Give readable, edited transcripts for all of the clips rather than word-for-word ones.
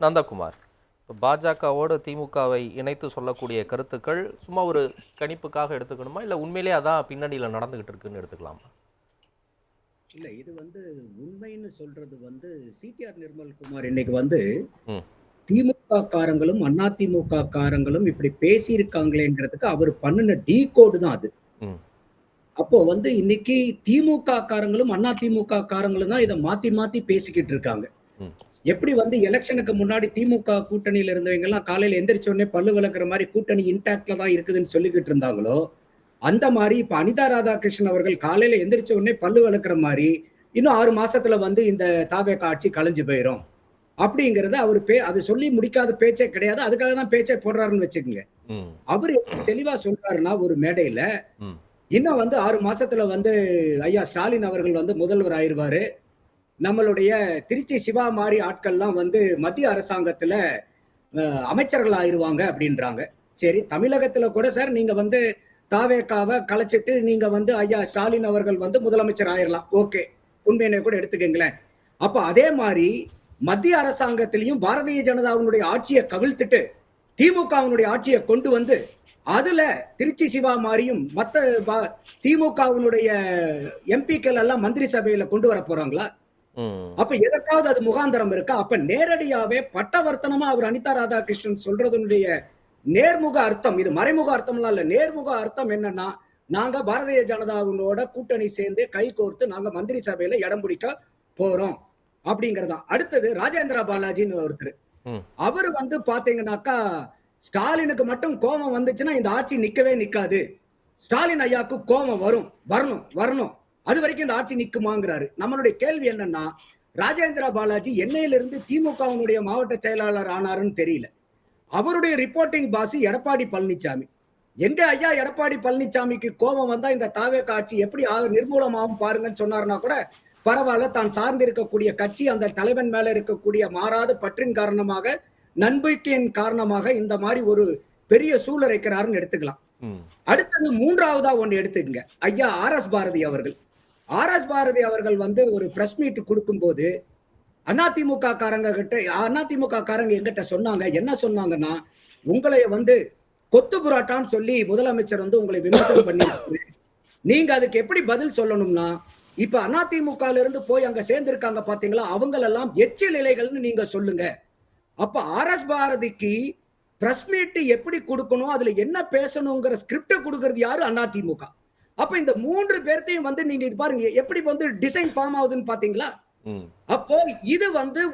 நந்தகுமார், இப்போ பாஜகவோடு திமுகவை இணைத்து சொல்லக்கூடிய கருத்துக்கள் சும்மா ஒரு கணிப்புக்காக எடுத்துக்கணுமா, இல்லை உண்மையிலே அதான் பின்னணியில் நடந்துகிட்டு இருக்குன்னு எடுத்துக்கலாமா? இல்லை, இது உண்மைன்னு சொல்றது சிடிஆர் நிர்மல்குமார் இன்னைக்கு திமுக காரங்களும் அதிமுக காரங்களும் இப்படி பேசியிருக்காங்களேங்கிறதுக்கு அவர் பண்ணின டீ கோடு தான் அது. அப்போ இன்னைக்கு திமுக காரங்களும் அதிமுக காரங்களும் தான் இதை மாத்தி மாத்தி பேசிக்கிட்டு இருக்காங்க. எப்படி எலெக்ஷனுக்கு முன்னாடி திமுக கூட்டணியில இருந்தவங்க எல்லாம் காலையில எந்திரிச்ச உடனே பல்லு விளக்குற மாதிரி கூட்டணி இன்டாக்ட்ல தான் இருக்குதுன்னு சொல்லிக்கிட்டு இருந்தாங்களோ, அந்த மாதிரி இப்ப அனிதா ராதாகிருஷ்ணன் அவர்கள் காலையில எந்திரிச்ச உடனே பல்லு விளக்குற மாதிரி இன்னும் 6 மாசத்துல இந்த தாவேக ஆட்சி கலைஞ்சு போயிரும் அப்படிங்கறது அவரு அது சொல்லி முடிக்காத பேச்சே கிடையாது. அதுக்காக தான் பேச்சே போடுறாருன்னு வச்சுக்கோங்க. அவரு தெளிவா சொல்றாருன்னா ஒரு மேடையில இன்னும் 6 மாசத்துல ஐயா ஸ்டாலின் அவர்கள் முதல்வர் ஆயிருவாரு. நம்மளுடைய திருச்சி சிவா மாதிரி ஆட்கள்லாம் மத்திய அரசாங்கத்துல அமைச்சர்கள் ஆயிருவாங்க அப்படின்றாங்க. சரி, தமிழகத்துல கூட சார் நீங்க தாவேக்காவை கலைச்சிட்டு நீங்க ஐயா ஸ்டாலின் அவர்கள் முதலமைச்சர் ஆயிரலாம். ஓகே, உண்மையினை கூட எடுத்துக்கங்களேன். அப்ப அதே மாதிரி மத்திய அரசாங்கத்திலையும் பாரதிய ஜனதாவினுடைய ஆட்சியை கவிழ்த்துட்டு திமுகவினுடைய ஆட்சியை கொண்டு அதுல திருச்சி சிவா மாதிரியும் மத்த திமுகவினுடைய எம்பிக்கள் எல்லாம் மந்திரி சபையில கொண்டு வர போறாங்களா? அப்ப எதற்காவது அது முகாந்தரம் இருக்கா? அப்ப நேரடியாவே பட்டவர்த்தனமா அவர் அனிதா ராதாகிருஷ்ணன் சொல்றதனுடைய நேர்முக அர்த்தம், இது மறைமுக அர்த்தம்லாம் இல்ல, நேர்முக அர்த்தம் என்னன்னா, நாங்க பாரதிய ஜனதாவோட கூட்டணி சேர்ந்து கை கோர்த்து நாங்க மந்திரி சபையில இடம் பிடிக்க போறோம் அப்படிங்கறதான். அடுத்தது ராஜேந்திர பாலாஜின்னு ஒருத்தர், அவரு பாத்தீங்கன்னாக்கா ஸ்டாலினுக்கு மட்டும் கோபம் வந்துச்சுன்னா இந்த ஆட்சி நிக்கவே நிக்காது, ஸ்டாலின் ஐயாவுக்கு கோபம் வரணும், அது வரைக்கும் இந்த ஆட்சி நிக்குமாங்கிறாரு. நம்மளுடைய கேள்வி என்னன்னா, ராஜேந்திர பாலாஜி என்னையிலிருந்து திமுகவினுடைய மாவட்ட செயலாளர் ஆனாருன்னு தெரியல. அவருடைய ரிப்போர்ட்டிங் பாஸ் எடப்பாடி பழனிசாமி. எங்க ஐயா எடப்பாடி பழனிசாமிக்கு கோபம் வந்தா இந்த தாவேக ஆட்சி எப்படி நிர்மூலமாகும் பாருங்கன்னு சொன்னாருன்னா கூட பரவாயில்ல, தான் சார்ந்து இருக்கக்கூடிய கட்சி அந்த தலைவன் மேல இருக்கக்கூடிய மாறாத பற்றின் காரணமாக, நம்பிக்கையின் காரணமாக இந்த மாதிரி ஒரு பெரிய சூழலைக்கிறாருன்னு எடுத்துக்கலாம். அடுத்தது மூன்றாவதா ஒண்ணு எடுத்துக்கங்க, ஐயா ஆர்.எஸ். பாரதி அவர்கள். ஆர்.எஸ். பாரதி அவர்கள் ஒரு பிரஸ் மீட் கொடுக்கும் போது அதிமுக காரங்க எங்கிட்ட சொன்னாங்க, என்ன சொன்னாங்கன்னா, உங்களை கொத்து புராட்டான்னு சொல்லி முதலமைச்சர் உங்களை விமர்சனம் பண்ணிருக்காரு, நீங்க அதுக்கு எப்படி பதில் சொல்லணும்னா, இப்ப அதிமுக இருந்து போய் அங்க சேர்ந்திருக்காங்க பாத்தீங்களா, அவங்களெல்லாம் எச்சில் இலைகள்னு நீங்க சொல்லுங்க. அப்ப ஆர்.எஸ். பாரதிக்கு பிரஸ் மீட் எப்படி கொடுக்கணும், அதுல என்ன பேசணுங்கிற ஸ்கிரிப்ட் கொடுக்கறது யாரு? அதிமுக. அப்ப இந்த 3 பேர்த்தையும் நீங்க இது பாருங்க எப்படி டிசைன் ஃபார்ம் ஆகுதுன்னு பாத்தீங்களா? அப்போ இது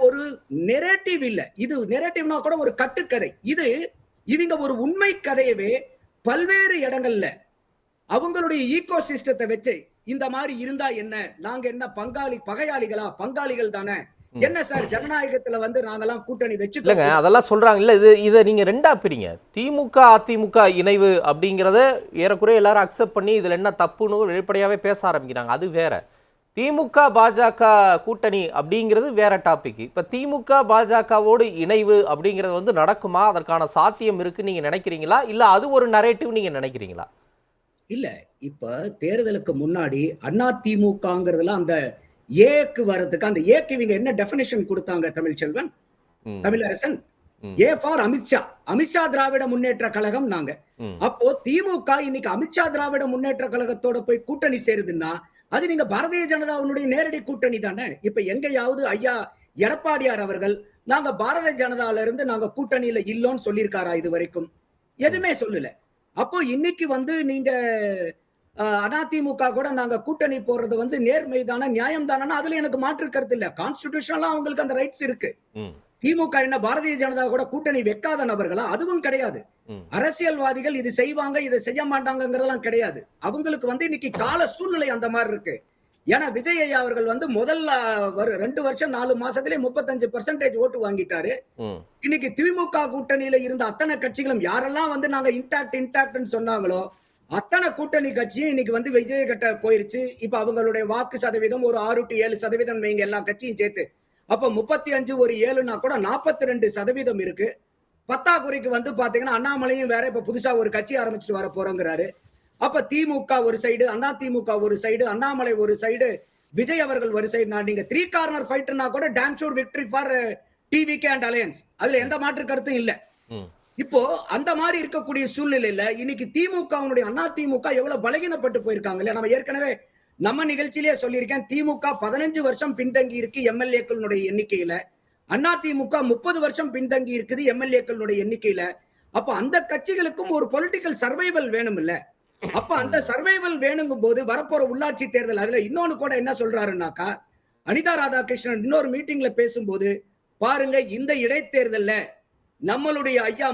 ஒரு நெரேட்டிவ் இல்ல, இது நெரேட்டிவ்னா கூட ஒரு கட்டுக்கதை. இது இவங்க ஒரு உண்மை கதையவே பல்வேறு இடங்கள்ல அவங்களுடைய ஈகோ சிஸ்டத்தை வச்சு இந்த மாதிரி இருந்தா என்ன, நாங்க என்ன பங்காளிகள் தானே, என்ன சார் ஜனநாயகத்துல நாங்கெல்லாம் கூட்டணி வச்சுக்கோங்க அதெல்லாம் சொல்றாங்க. இல்ல இதை நீங்க ரெண்டா பிரிங்க. திமுக அதிமுக இணைவு அப்படிங்கறத ஏறக்குறைய எல்லாரும் அக்செப்ட் பண்ணி இதுல என்ன தப்புன்னு வெளிப்படையாவே பேச ஆரம்பிக்கிறாங்க, அது வேற. திமுக பாஜக கூட்டணி அப்படிங்கிறது வேற டாபிக். இப்ப திமுக பாஜகவோடு இணைவு அப்படிங்கிறது நடக்குமா, அதற்கான சாத்தியம் இருக்கு நீங்க நினைக்கிறீங்களா, இல்ல அது ஒரு நரேட்டிவ் நீங்க நினைக்கிறீங்களா? இல்ல, இப்ப தேர்தலுக்கு முன்னாடி அதிமுகங்கிறதுல அந்த ஏக்கு வர்றதுக்கு, அந்த ஏக்கு இவங்க என்ன டெபினிஷன் கொடுத்தாங்க தமிழ்ச்செல்வன், தமிழரசன்? ஏ ஃபார் அமித்ஷா, அமித்ஷா திராவிட முன்னேற்ற கழகம் நாங்க. அப்போ திமுக இன்னைக்கு அமித்ஷா திராவிட முன்னேற்ற கழகத்தோட போய் கூட்டணி சேருதுன்னா அது நீங்க பாரதிய ஜனதாவுடைய நேரடி கூட்டணி தானே. இப்ப எங்கேயாவது ஐயா எடப்பாடியார் அவர்கள் நாங்க பாரதிய ஜனதால இருந்து நாங்க கூட்டணியில இல்லோன்னு சொல்லியிருக்காரா? இது வரைக்கும் எதுவுமே சொல்லல. அப்போ இன்னைக்கு நீங்க அதிமுக கூட நாங்க கூட்டணி போறது நேர்மைதான நியாயம் தானே, அதுல எனக்கு மாற்று கருத்து இல்ல. கான்ஸ்டிடியூஷனலா அவங்களுக்கு அந்த ரைட்ஸ் இருக்கு. திமுக என்ன பாரதிய ஜனதா கூட கூட்டணி வைக்காத நபர்களா? அதுவும் கிடையாது. அரசியல்வாதிகள் இது செய்வாங்க இதை செய்ய மாட்டாங்கிறதெல்லாம் கிடையாது. அவங்களுக்கு இன்னைக்கு கால சூழ்நிலை அந்த மாதிரி இருக்கு. ஏன்னா விஜய் ஐயா அவர்கள் முதல்ல 2 வருஷம் 4 மாசத்திலே 35% ஓட்டு வாங்கிட்டாரு. இன்னைக்கு திமுக கூட்டணியில இருந்த அத்தனை கட்சிகளும் யாரெல்லாம் நாங்க இன்டாக்ட்னு சொன்னாங்களோ அத்தனை கூட்டணி கட்சியும் இன்னைக்கு விஜய் கிட்ட போயிருச்சு. இப்ப அவங்களுடைய வாக்கு சதவீதம் ஒரு 6 to 7% வைங்க, எல்லா கட்சியும் சேர்த்து. அப்ப 35 ஒரு 7னா கூட 42% இருக்கு. பத்தாக்குறைக்கு பாத்தீங்கன்னா அண்ணாமலையும் வேற இப்ப புதுசா ஒரு கட்சி ஆரம்பிச்சுட்டு வர போறோங்கிறாரு. அப்ப திமுக ஒரு சைடு, அதிமுக ஒரு சைடு, அண்ணாமலை ஒரு சைடு, விஜய் அவர்கள் ஒரு சைடு. நீங்க 3 கார்னர் ஃபைட்னா கூட Tom sure victory for TVK and alliance. அதுல எந்த மாற்று கருத்தும் இல்ல. ம். இப்போ அந்த மாதிரி இருக்கக்கூடிய சூழ்நிலையில இன்னைக்கு திமுகவுடைய அண்ணா திமுக எவ்வளவு பலகீனப்பட்டு போயிருக்காங்க இல்லையா? நம்ம ஏற்கனவே நம்ம நிகழ்ச்சியிலேயே சொல்லியிருக்கேன். திமுக 15 வருஷம் பின்தங்கி இருக்கு எம்எல்ஏக்களுடைய எண்ணிக்கையில. அண்ணா திமுக 30 வருஷம் பின்தங்கி இருக்குது எம்எல்ஏக்களுடைய எண்ணிக்கையில. அப்ப அந்த கட்சிகளுக்கும் ஒரு பொலிட்டிக்கல் சர்வைவல் வேணும் இல்ல? அப்ப அந்த சர்வைவல் வேணுங்கும் போது வரப்போற உள்ளாட்சி தேர்தல், அதுல இன்னொன்னு கூட என்ன சொல்றாருன்னாக்கா, அனிதா ராதாகிருஷ்ணன் இன்னொரு மீட்டிங்ல பேசும்போது பாருங்க, இந்த இடைத்தேர்தல்ல நம்மளுடைய ஐயா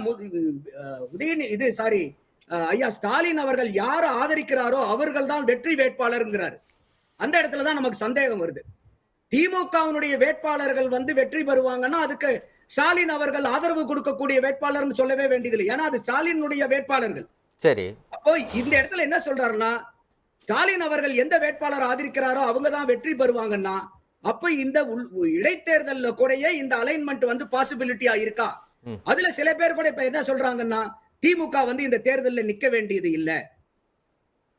ஐயா ஸ்டாலின் அவர்கள் யாரை ஆதரிக்கிறாரோ அவர்கள் தான் வெற்றி வேட்பாளர்ங்கிறார். அந்த இடத்துலதான் நமக்கு சந்தேகம் வருது. திமுகவினுடைய வேட்பாளர்கள் வந்து வெற்றி பெறுவாங்கன்னா அதுக்கு ஸ்டாலின் அவர்கள் ஆதரவு கொடுக்கக்கூடிய வேட்பாளர்னு சொல்லவே வேண்டியதில்லை. ஏன்னா அது ஸ்டாலினுடைய வேட்பாளர்கள். சரி. அப்போ இந்த இடத்துல என்ன சொல்றாருன்னா, ஸ்டாலின் அவர்கள் எந்த வேட்பாளர் ஆதரிக்கிறாரோ அவங்க தான் வெற்றி பெறுவாங்கன்னா, அப்ப இந்த இடைத்தேர்தல்ல கூடயே இந்த அலைன்மெண்ட் வந்து பாசிபிலிட்டியா இருக்கா? அதுல சில பேர் கூட இப்ப என்ன சொல்றாங்கன்னா, திமுக வந்து இந்த தேர்தல்ல நிக்க வேண்டியது இல்ல,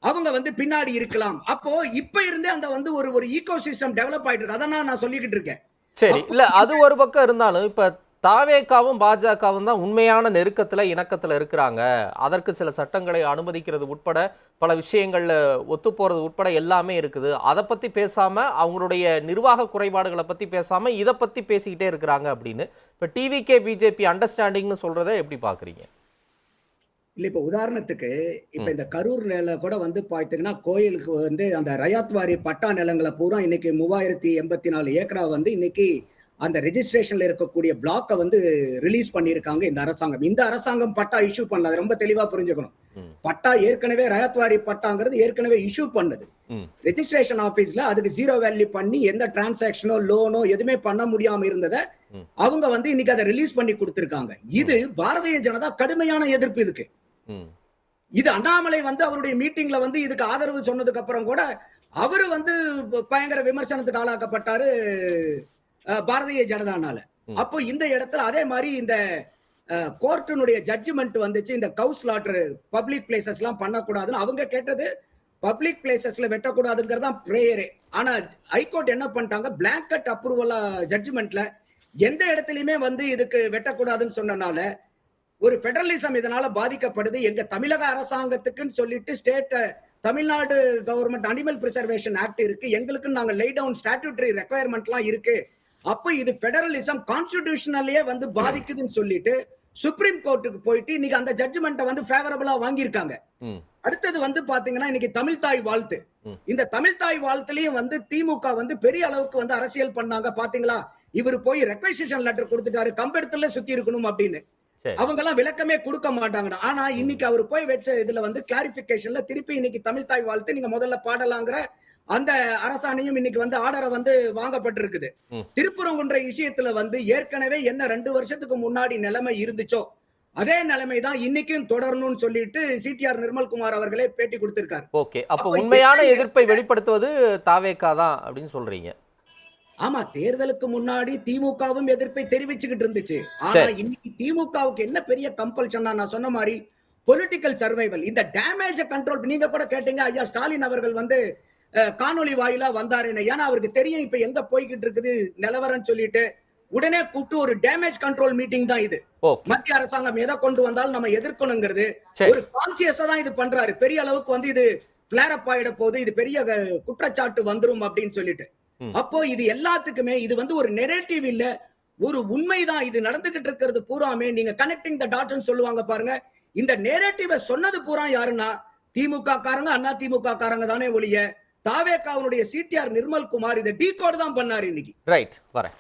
அவங்க வந்து பின்னாடி இருக்கலாம். அப்போ இப்ப இருந்தே அந்த வந்து ஒரு ஈகோ சிஸ்டம் டெவலப் ஆயிட்டு இருக்கு. அதான் நான் சொல்லிக்கிட்டு இருக்கேன். சரி, இல்ல அது ஒரு பக்கம் இருந்தாலும் இப்ப தாவேகாவும் பாஜகவும் தான் உண்மையான நெருக்கத்துல இணக்கத்துல இருக்கிறாங்க. அதற்கு சில சட்டங்களை அனுமதிக்கிறது உட்பட பல விஷயங்கள்ல ஒத்து போறது உட்பட எல்லாமே இருக்குது. அதை பத்தி பேசாம அவங்களுடைய நிர்வாக குறைபாடுகளை பத்தி பேசாம இதை பத்தி பேசிக்கிட்டே இருக்கிறாங்க அப்படின்னு இப்ப டிவிகே பிஜேபி அண்டர்ஸ்டாண்டிங்னு சொல்றதை எப்படி பாக்குறீங்க? இல்ல இப்ப உதாரணத்துக்கு இப்ப இந்த கரூர் நில கூட வந்து பாத்தீங்கன்னா, கோயிலுக்கு வந்து அந்த ரயாத்வாரி பட்டா நிலங்களை பூரா இன்னைக்கு 3084 ஏக்கரா வந்து இன்னைக்கு அந்த ரெஜிஸ்ட்ரேஷன்ல இருக்கக்கூடிய பிளாக்க வந்து ரிலீஸ் பண்ணியிருக்காங்க இந்த அரசாங்கம். இந்த அரசாங்கம் பட்டா இஷ்யூ பண்ணல. அது ரொம்ப தெளிவா புரிஞ்சுக்கணும். பட்டா ஏற்கனவே ரயாத்வாரி பட்டாங்கிறது ஏற்கனவே இஷ்யூ பண்ணது. ரெஜிஸ்ட்ரேஷன் ஆபீஸ்ல அதுக்கு ஜீரோ வேல்யூ பண்ணி எந்த டிரான்சாக்ஷனோ லோனோ எதுவுமே பண்ண முடியாம இருந்ததை அவங்க வந்து இன்னைக்கு அதை ரிலீஸ் பண்ணி கொடுத்திருக்காங்க. இது பாரதிய ஜனதா கடுமையான எதிர்ப்பு இதுக்கு. இது அண்ணாமலை வந்து அவருடைய மீட்டிங்ல வந்து இதுக்கு ஆதரவு சொன்னதுக்கு அப்புறம் கூட அவரு வந்து பயங்கர விமர்சனத்துக்கு ஆளாக்கப்பட்டாரு பாரதிய ஜனதானால. அப்போ இந்த இடத்துல அதே மாதிரி இந்த கோர்ட்டினுடைய ஜட்ஜ்மெண்ட் வந்துச்சு, இந்த கவுஸ் லாட்டர் பப்ளிக் பிளேசஸ் எல்லாம் பண்ணக்கூடாதுன்னு அவங்க கேட்டது. பப்ளிக் பிளேசஸ்ல வெட்டக்கூடாதுங்கிறதா பிரேயரே. ஆனா ஹைகோர்ட் என்ன பண்ணிட்டாங்க, பிளாங்கட் அப்ரூவல் ஜட்ஜ்மெண்ட்ல எந்த இடத்துலயுமே வந்து இதுக்கு வெட்டக்கூடாதுன்னு சொன்னனால ஒரு பெடரலிசம் இதனால பாதிக்கப்படுது. எங்க தமிழக அரசாங்கத்துக்குன்னு சொல்லிட்டு state Tamil Nadu government animal preservation act இருக்கு, எங்களுக்கு நாங்க லே டவுன் ஸ்டாட்யூட்டரி ரெக்குயர்மெண்ட்லாம் இருக்கு. அப்ப இது பெடரலிசம் கான்ஸ்டிடியூஷனலே வந்து பாதிக்குதுன்னு சொல்லிட்டு சுப்ரீம் கோர்ட்டுக்கு போயிட்டு இன்னைக்கு அந்த ஜட்ஜ்மெண்ட்டை வந்து ஃபேவரபிளா வாங்கியிருக்காங்க. அடுத்தது வந்து பாத்தீங்கன்னா இன்னைக்கு தமிழ் தாய் வாழ்த்து. இந்த தமிழ் தாய் வாழ்த்துலயும் வந்து திமுக வந்து பெரிய அளவுக்கு வந்து அரசியல் பண்ணாங்க. பாத்தீங்களா, இவர் போய் ரெக்வெஸ்டேஷன் லெட்டர் கொடுத்துட்டாரு, கம்பெடுத்துல சுத்தி இருக்கணும் அப்படின்னு. அவங்க எல்லாம் விளக்கமே கொடுக்க மாட்டாங்க. ஆனா இன்னைக்கு அவர் போய் வச்ச இதுல வந்து கிளாரிபிகேஷன்ல திருப்பி இன்னைக்கு தமிழ் தாய் வாழ்த்து நீங்க முதல்ல பாடலாங்கிற அந்த அரசாணையும் இன்னைக்கு வந்து ஆர்டரை வந்து வாங்கப்பட்டிருக்குது. திருப்பரங்குன்ற விஷயத்துல வந்து ஏற்கனவே என்ன 2 வருஷத்துக்கு முன்னாடி நிலைமை இருந்துச்சோ அதே நிலைமைதான் இன்னைக்கும் தொடரணும்னு சொல்லிட்டு சிடிஆர் நிர்மல்குமார் அவர்களே பேட்டி கொடுத்திருக்காரு. ஓகே, அப்ப உண்மையான எதிர்ப்பை வெளிப்படுத்துவது தாவேகா தான் அப்படின்னு சொல்றீங்க? ஆமா, தேர்தலுக்கு முன்னாடி திமுகவும் எதிர்ப்பை தெரிவிச்சுக்கிட்டு இருந்துச்சு. ஆனா இன்னைக்கு திமுகவுக்கு என்ன பெரிய கம்பல்ஷன், நான் சொன்ன மாதிரி பொலிட்டிக்கல் சர்வைவல், இந்த டேமேஜை கண்ட்ரோல். நீங்க கூட கேட்டீங்க ஐயா ஸ்டாலின் அவர்கள் வந்து காணொலி வாயிலா வந்தாருன்னு. ஏன்னா அவருக்கு தெரியும் இப்ப எங்க போய்கிட்டு இருக்குது நிலவரம் சொல்லிட்டு உடனே கூப்பிட்டு ஒரு டேமேஜ் கண்ட்ரோல் மீட்டிங் தான் இது. மத்திய அரசாங்கம் எதை கொண்டு வந்தாலும் நம்ம எதிர்க்கணுங்கிறது ஒரு கான்சியஸா தான் இது பண்றாரு. பெரிய அளவுக்கு வந்து இது பிளேர் அப் ஆயிட போது, இது பெரிய குற்றச்சாட்டு வந்துரும் அப்படின்னு சொல்லிட்டு. அப்போ இது எல்லாத்துக்குமே இது வந்து ஒரு நெரேட்டிவ் இல்ல, ஒரு உண்மைதான் இது நடந்துகிட்டு இருக்கிறது பூராமே. நீங்க கனெக்டிங் த டாட்ஸ் சொல்லுவாங்க பாருங்க, இந்த நெரேட்டிவ சொன்னது பூரா யாருன்னா திமுக காரங்க, அண்ணா திமுக காரங்க தானே ஒழிய தாவேகாவுடைய சிடிஆர் நிர்மல்குமார் இதை டீகோட் தான் பண்ணாரு இன்னைக்கு. ரைட், வரேன்.